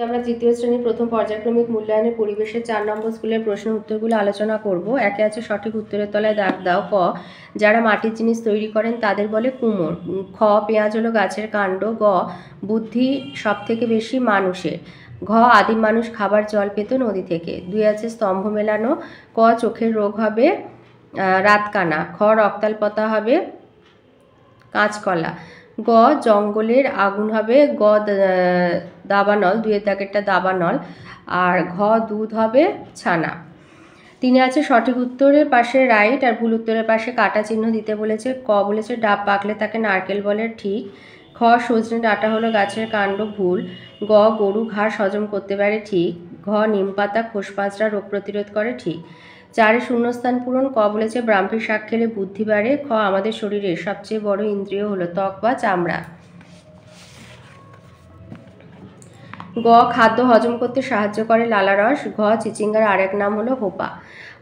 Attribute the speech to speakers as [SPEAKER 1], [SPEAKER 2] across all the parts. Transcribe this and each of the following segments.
[SPEAKER 1] আমরা তৃতীয় শ্রেণীর প্রথম পর্যায়ক্রমিক মূল্যায়নের পরিবেশের 4 নম্বর স্কুলের প্রশ্নের উত্তরগুলো আলোচনা করব। একে আছে সঠিক উত্তরের তলায় দাগ দাও। ক, যারা মাটির জিনিস তৈরি করেন তাদের বলে কুমোর। খ, পেঁয়াজ হলো গাছের কাণ্ড। গ, বুদ্ধি সব থেকে বেশি মানুষের। ঘ, আদিম মানুষ খাবার জল পেত নদী থেকে। 2 আছে স্তম্ভ মেলানো। ক, চোখের রোগ হবে রাতকানা। খ, রক্তাল্পতা হবে কাঁচকলা। গ, জঙ্গলের আগুন হবে। গ, দাবানল, 2 দাগেরটা দাবানল। আর ঘ, দুধ হবে ছানা। 3 আছে সঠিক উত্তরের পাশে রাইট আর ভুল উত্তরের পাশে কাটা চিহ্ন দিতে বলেছে। ক বলেছে ডাব পাকলে তাকে নারকেল বলে, ঠিক। খ, সজনে ডাঁটা হলো গাছের কাণ্ড, ভুল। গ, গরু ঘাস হজম করতে পারে, ঠিক। ঘ, নিমপাতা খোসপাঁচড়া রোগ প্রতিরোধ করে, ঠিক। 4 শূন্যস্থান পূরণ। ক বলেছে ব্রাহ্মী শাক খেলে বুদ্ধি বাড়ে। খ, আমাদের শরীরের সবচেয়ে বড় ইন্দ্রিয় হলো ত্বক বা চামড়া। গ, খাদ্য হজম করতে সাহায্য করে লালারস। ঘ, চিচিঙ্গার আরেক নাম হলো হোপা।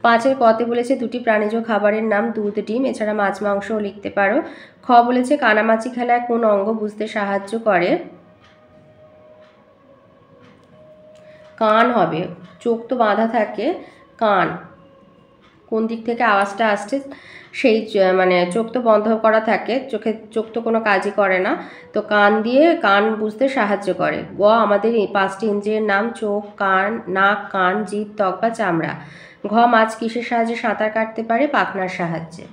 [SPEAKER 1] 5 কতে বলেছে দুটি প্রাণীজ খাবারের নাম দুধ ডিম, এছাড়া মাছ মাংসও লিখতে পারো। খ বলেছে কানামাছি খেলায় কোন অঙ্গ বুঝতে সাহায্য করে? কান হবে, চোখ তো বাঁধা থাকে, কান কোন দিক থেকে আওয়াজটা আসছে সেই মানে চোখ তো বন্ধ করা থাকে, চোখ তো কোনো কাজই করে না, তো কান দিয়ে কান বুঝতে সাহায্য করে। গ, আমাদের এই 5টি ইন্দ্রিয়ের নাম চোখ, কান, নাক, কান, জিভ, ত্বক বা চামড়া। ঘ, মাছ কিসের সাহায্যে সাঁতার কাটতে পারে? পাখনার সাহায্যে।